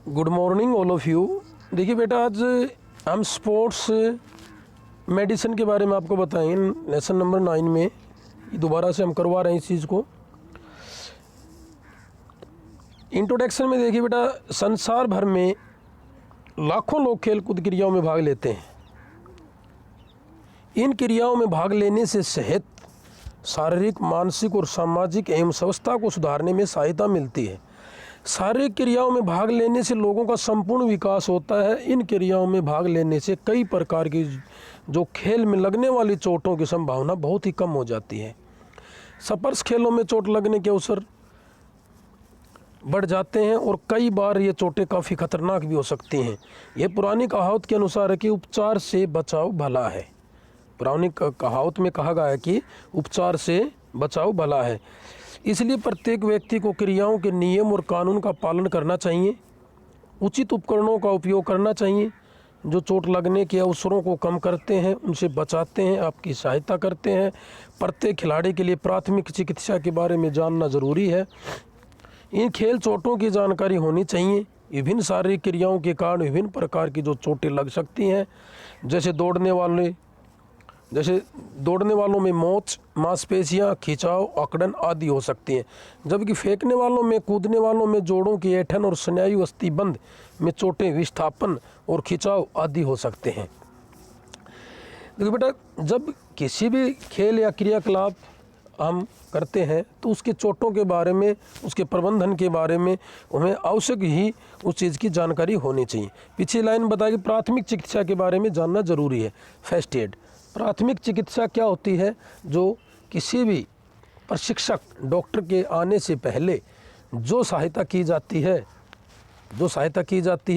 Good morning all of you. देखिए बेटा, आज हम स्पोर्ट्स मेडिसिन के बारे में आपको बताएं। लेसन नंबर 9 में दोबारा से हम करवा रहे हैं इस चीज़ को। इंट्रोडक्शन में देखिए बेटा, संसार भर में लाखों लोग खेल कूद क्रियाओं में भाग लेते हैं। इन क्रियाओं में भाग लेने से सेहत, शारीरिक, मानसिक और सामाजिक एवं स्वास्थ्य को सुधारने में सहायता मिलती है। शारीरिक क्रियाओं में भाग लेने से लोगों का संपूर्ण विकास होता है। इन क्रियाओं में भाग लेने से कई प्रकार की जो खेल में लगने वाली चोटों की संभावना बहुत ही कम हो जाती है। स्पर्श खेलों में चोट लगने के अवसर बढ़ जाते हैं और कई बार ये चोटें काफ़ी खतरनाक भी हो सकती हैं। ये पुरानी कहावत के अनुसार है कि उपचार से बचाव भला है। पुरानी कहावत में कहा गया है कि उपचार से बचाव भला है। इसलिए प्रत्येक व्यक्ति को क्रियाओं के नियम और कानून का पालन करना चाहिए। उचित उपकरणों का उपयोग करना चाहिए जो चोट लगने के अवसरों को कम करते हैं, उनसे बचाते हैं, आपकी सहायता करते हैं। प्रत्येक खिलाड़ी के लिए प्राथमिक चिकित्सा के बारे में जानना ज़रूरी है। इन खेल चोटों की जानकारी होनी चाहिए। विभिन्न शारीरिक क्रियाओं के कारण विभिन्न प्रकार की जो चोटें लग सकती हैं, जैसे दौड़ने वालों में मोच, मांसपेशियां, खिंचाव, अकड़न आदि हो सकती हैं। जबकि फेंकने वालों में, कूदने वालों में जोड़ों की ऐंठन और स्नायु अस्थिबंध में चोटें, विस्थापन और खिंचाव आदि हो सकते हैं। देखिए बेटा, जब किसी भी खेल या क्रियाकलाप हम करते हैं तो उसके चोटों के बारे में, उसके प्रबंधन के बारे में हमें आवश्यक ही उस चीज़ की जानकारी होनी चाहिए। पिछली लाइन बताई कि प्राथमिक चिकित्सा के बारे में जानना जरूरी है। फर्स्ट एड, प्राथमिक चिकित्सा क्या होती है? जो किसी भी प्रशिक्षक डॉक्टर के आने से पहले जो सहायता की जाती है,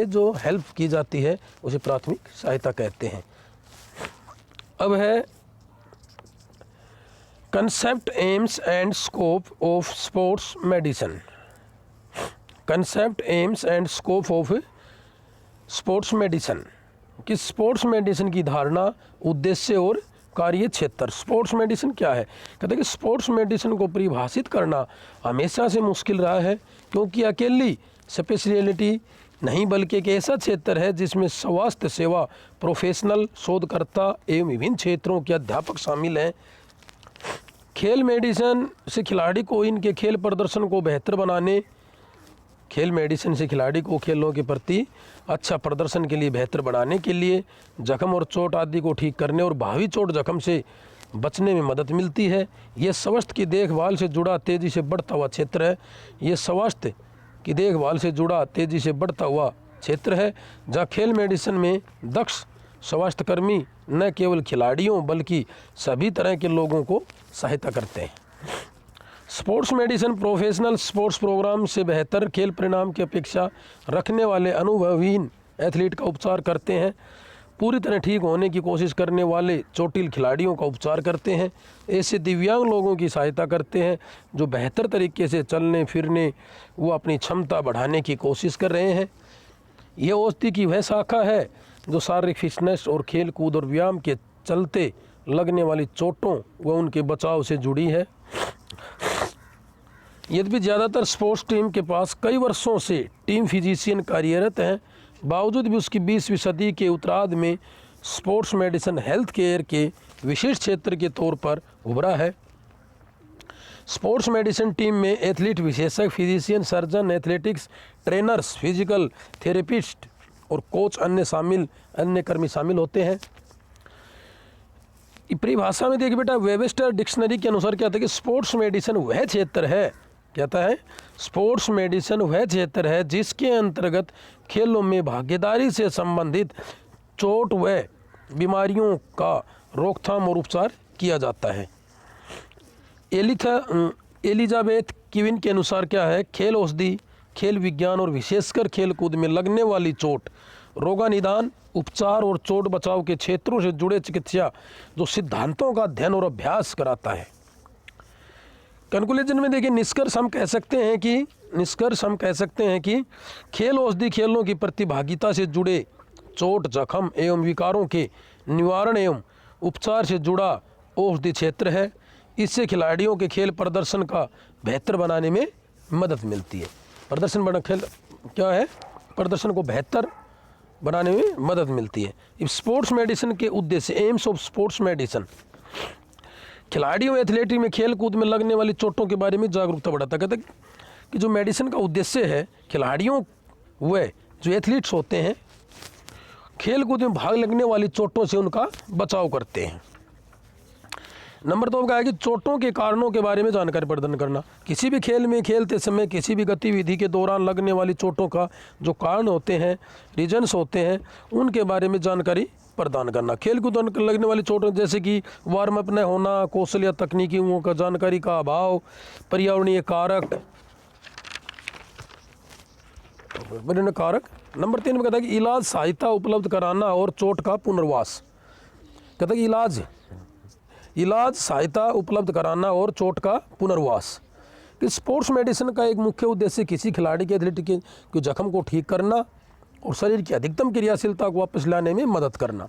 जो हेल्प की जाती है, उसे प्राथमिक सहायता कहते हैं। अब है concept, AIIMS and scope of sports medicine. Concept, AIIMS and scope of sports medicine कि स्पोर्ट्स मेडिसिन की धारणा, उद्देश्य और कार्य क्षेत्र। स्पोर्ट्स मेडिसिन क्या है? कहते हैं कि स्पोर्ट्स मेडिसिन को परिभाषित करना हमेशा से मुश्किल रहा है, क्योंकि अकेली स्पेशलिटी नहीं बल्कि एक ऐसा क्षेत्र है जिसमें स्वास्थ्य सेवा प्रोफेशनल, शोधकर्ता एवं विभिन्न क्षेत्रों के अध्यापक शामिल हैं। खेल मेडिसिन से खिलाड़ी को इनके खेल प्रदर्शन को बेहतर बनाने, खेल मेडिसिन से खिलाड़ी को खेलों के प्रति अच्छा प्रदर्शन के लिए बेहतर बनाने के लिए, जख्म और चोट आदि को ठीक करने और भावी चोट जख्म से बचने में मदद मिलती है। ये स्वास्थ्य की देखभाल से जुड़ा तेज़ी से बढ़ता हुआ क्षेत्र है। जहाँ खेल मेडिसिन में दक्ष स्वास्थ्यकर्मी न केवल खिलाड़ियों बल्कि सभी तरह के लोगों को सहायता करते हैं। Sports medicine professional sports program से बेहतर खेल परिणाम की अपेक्षा रखने वाले अनुभवहीन एथलीट का उपचार करते हैं। पूरी तरह ठीक होने की कोशिश करने वाले चोटिल खिलाड़ियों का उपचार करते हैं। ऐसे दिव्यांग लोगों की सहायता करते हैं जो बेहतर तरीके से चलने फिरने व अपनी क्षमता बढ़ाने की कोशिश कर रहे हैं। यह औषधि की वह शाखा है जो शारीरिक फिटनेस और खेल कूद और व्यायाम के चलते लगने वाली चोटों व उनके बचाव से जुड़ी है। यद्यपि ज़्यादातर स्पोर्ट्स टीम के पास कई वर्षों से टीम फिजिशियन कार्यरत हैं, बावजूद भी उसकी 20वीं सदी के उत्तरार्ध में स्पोर्ट्स मेडिसिन हेल्थ केयर के विशेष क्षेत्र के तौर पर उभरा है। स्पोर्ट्स मेडिसिन टीम में एथलीट विशेषज्ञ, physician, surgeon, athletics trainers, physical therapist और कोच अन्य कर्मी शामिल होते हैं। परिभाषा में देखिए बेटा, वेबस्टर डिक्शनरी के अनुसार क्या था कि स्पोर्ट्स मेडिसिन वह क्षेत्र है, कहता है स्पोर्ट्स मेडिसिन वह क्षेत्र है जिसके अंतर्गत खेलों में भागीदारी से संबंधित चोट व बीमारियों का रोकथाम और उपचार किया जाता है। एलिजाबेथ किविन के अनुसार क्या है, खेल औषधि, खेल विज्ञान और विशेषकर खेल कूद में लगने वाली चोट, रोगानिदान, उपचार और चोट बचाव के क्षेत्रों से जुड़े चिकित्सा जो सिद्धांतों का अध्ययन और अभ्यास कराता है। कंक्लूजन में देखिए, निष्कर्ष हम कह सकते हैं कि खेल औषधि खेलों की प्रतिभागिता से जुड़े चोट, जख्म एवं विकारों के निवारण एवं उपचार से जुड़ा औषधि क्षेत्र है। इससे खिलाड़ियों के खेल प्रदर्शन का बेहतर बनाने में मदद मिलती है। प्रदर्शन बना खेल क्या है? प्रदर्शन को बेहतर बनाने में मदद मिलती है। इस स्पोर्ट्स मेडिसिन के उद्देश्य, एम्स ऑफ स्पोर्ट्स मेडिसिन, खिलाड़ियों एथलेटिक में खेल कूद में लगने वाली चोटों के बारे में जागरूकता बढ़ाता। कहते कि जो मेडिसिन का उद्देश्य है, खिलाड़ियों व जो एथलीट्स होते हैं खेल कूद में भाग लगने वाली चोटों से उनका बचाव करते हैं। नंबर 2 का है कि चोटों के कारणों के बारे में जानकारी प्रदान करना। किसी भी खेल में खेलते समय किसी भी गतिविधि के दौरान लगने वाली चोटों का जो कारण होते हैं, रीजन्स होते हैं, उनके बारे में जानकारी प्रदान करना। खेल कूद लगने वाली चोटों जैसे कि वार्म अप न होना, कौशल या तकनीकियों का जानकारी का अभाव, पर्यावरणीय कारक। नंबर 3 में कहता है कि इलाज सहायता उपलब्ध कराना और चोट का पुनर्वास। कहता है कि इलाज सहायता उपलब्ध कराना और चोट का पुनर्वास। कि स्पोर्ट्स मेडिसिन का एक मुख्य उद्देश्य किसी खिलाड़ी के एथलीट के जख्म को ठीक करना और शरीर की अधिकतम क्रियाशीलता को वापस लाने में मदद करना।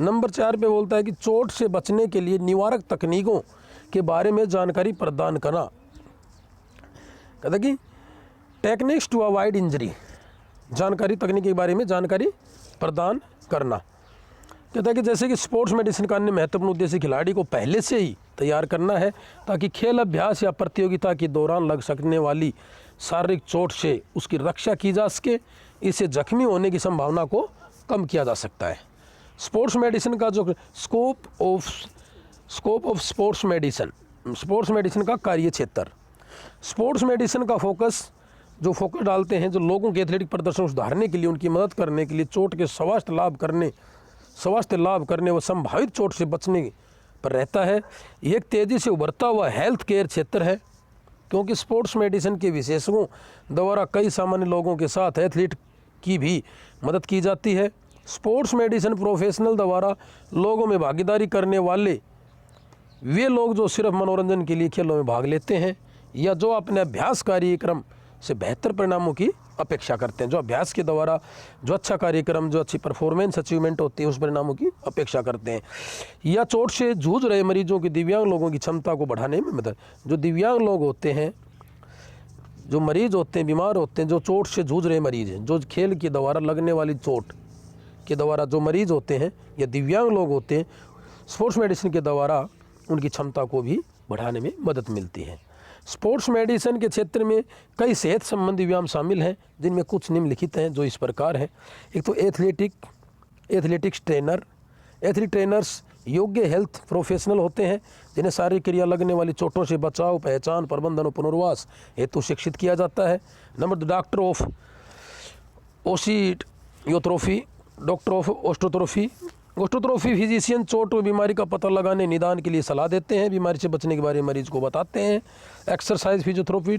नंबर 4 पे बोलता है कि चोट से बचने के लिए निवारक तकनीकों के बारे में जानकारी प्रदान करना। कहता है कि टेक्निक्स टू अवॉइड इंजरी, जानकारी तकनीक के बारे में जानकारी प्रदान करना। कहता है कि जैसे कि स्पोर्ट्स मेडिसिन का अन्य महत्वपूर्ण उद्देश्य खिलाड़ी को पहले से ही तैयार करना है ताकि खेल अभ्यास या प्रतियोगिता के दौरान लग सकने वाली शारीरिक चोट से उसकी रक्षा की जा सके। इससे जख्मी होने की संभावना को कम किया जा सकता है। स्पोर्ट्स मेडिसिन का जो स्कोप ऑफ स्पोर्ट्स मेडिसिन का कार्य क्षेत्र। स्पोर्ट्स मेडिसिन का फोकस डालते हैं जो लोगों के एथलेटिक प्रदर्शन सुधारने के लिए, उनकी मदद करने के लिए, चोट के स्वास्थ्य लाभ करने व संभावित चोट से बचने पर रहता है। यह एक तेज़ी से उभरता हुआ हेल्थ केयर क्षेत्र है क्योंकि स्पोर्ट्स मेडिसिन के विशेषज्ञों द्वारा कई सामान्य लोगों के साथ एथलीट की भी मदद की जाती है। स्पोर्ट्स मेडिसिन प्रोफेशनल द्वारा लोगों में भागीदारी करने वाले वे लोग जो सिर्फ मनोरंजन के लिए खेलों में भाग लेते हैं या जो अपने अभ्यास कार्यक्रम से बेहतर परिणामों की अपेक्षा करते हैं, जो अभ्यास के द्वारा जो अच्छा कार्यक्रम, जो अच्छी परफॉर्मेंस अचीवमेंट होती है उस परिणामों की अपेक्षा करते हैं, या चोट से जूझ रहे मरीजों की दिव्यांग लोगों की क्षमता को बढ़ाने में मदद। जो दिव्यांग लोग होते हैं, जो मरीज होते हैं, बीमार होते हैं, जो चोट से जूझ रहे मरीज हैं, जो खेल के द्वारा लगने वाली चोट के द्वारा जो मरीज होते हैं या दिव्यांग लोग होते हैं, स्पोर्ट्स मेडिसिन के द्वारा उनकी क्षमता को भी बढ़ाने में मदद मिलती है। स्पोर्ट्स मेडिसिन के क्षेत्र में कई सेहत संबंधी व्यायाम शामिल हैं जिनमें कुछ निम्नलिखित हैं जो इस प्रकार हैं। एक तो एथलेटिक्स ट्रेनर्स योग्य हेल्थ प्रोफेशनल होते हैं जिन्हें शारीरिक क्रिया लगने वाली चोटों से बचाव, पहचान, प्रबंधन और पुनर्वास हेतु शिक्षित किया जाता है। नंबर 2 डॉक्टर ऑफ ऑस्टियोट्रोफी फिजिशियन चोट व बीमारी का पता लगाने, निदान के लिए सलाह देते हैं, बीमारी से बचने के बारे में मरीज को बताते हैं। एक्सरसाइज फिजियोथेरेपी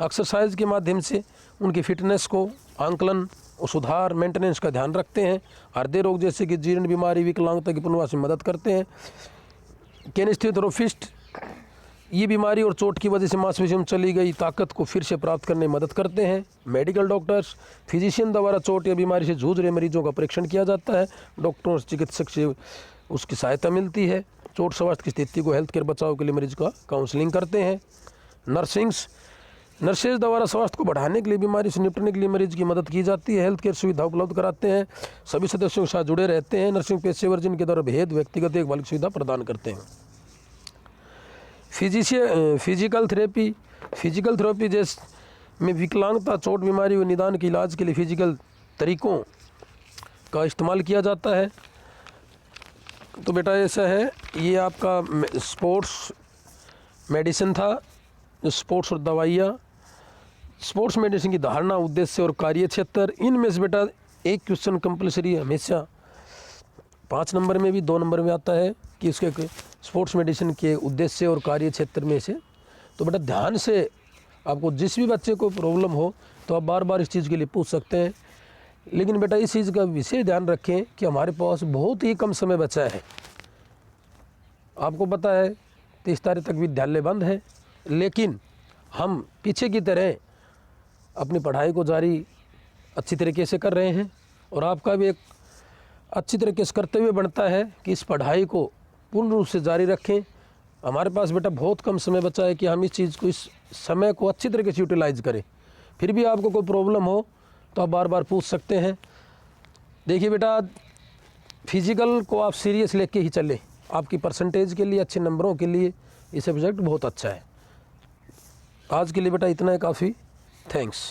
एक्सरसाइज के माध्यम से उनकी फिटनेस को आंकलन और सुधार, मेंटेनेंस का ध्यान रखते हैं। हृदय रोग जैसे कि जीर्ण बीमारी, विकलांगता की पुनर्वास में मदद करते हैं। किनेस्थेसियोथेरेपिस्ट ये बीमारी और चोट की वजह से मांसपेशियों में चली गई ताकत को फिर से प्राप्त करने में मदद करते हैं। मेडिकल डॉक्टर्स फिजिशियन द्वारा चोट या बीमारी से जूझ रहे मरीजों का परीक्षण किया जाता है, डॉक्टरों चिकित्सक से उसकी सहायता मिलती है। चोट स्वास्थ्य की स्थिति को हेल्थ केयर बचाव के लिए मरीज का काउंसलिंग करते हैं। नर्सेज द्वारा स्वास्थ्य को बढ़ाने के लिए, बीमारी से निपटने के लिए मरीज की मदद की जाती है, हेल्थ केयर सुविधा उपलब्ध कराते हैं, सभी सदस्यों के साथ जुड़े रहते हैं। नर्सिंग पेशेवर जिनके द्वारा भेद व्यक्तिगत देखभाल की सुविधा प्रदान करते हैं। फिजिकल थेरेपी जैसे में विकलांगता, चोट, बीमारी व निदान के इलाज के लिए फिजिकल तरीकों का इस्तेमाल किया जाता है। तो बेटा ऐसा है, ये आपका स्पोर्ट्स मेडिसिन था, स्पोर्ट्स और दवाइयाँ, स्पोर्ट्स मेडिसिन की धारणा, उद्देश्य और कार्य क्षेत्र। इनमें से बेटा एक क्वेश्चन कंपलसरी हमेशा 5 नंबर में भी 2 नंबर में आता है कि इसके स्पोर्ट्स मेडिसिन के उद्देश्य और कार्य क्षेत्र में से। तो बेटा ध्यान से आपको जिस भी बच्चे को प्रॉब्लम हो तो आप बार बार इस चीज़ के लिए पूछ सकते हैं, लेकिन बेटा इस चीज़ का विशेष ध्यान रखें कि हमारे पास बहुत ही कम समय बचा है। आपको पता है 30 तारीख तक विद्यालय बंद है, लेकिन हम पीछे की तरह अपनी पढ़ाई को जारी अच्छी तरीके से कर रहे हैं और आपका भी एक अच्छी तरीके से कर्तव्य बनता है कि इस पढ़ाई को पूर्ण रूप से जारी रखें। हमारे पास बेटा बहुत कम समय बचा है कि हम इस चीज़ को, इस समय को अच्छी तरीके से यूटिलाइज करें। फिर भी आपको कोई प्रॉब्लम हो तो तो आप बार बार पूछ सकते हैं। देखिए बेटा, फिजिकल को आप सीरियस लेके ही चलें, आपकी परसेंटेज के लिए, अच्छे नंबरों के लिए ये सब्जेक्ट बहुत अच्छा है। आज के लिए बेटा इतना ही काफ़ी। थैंक्स।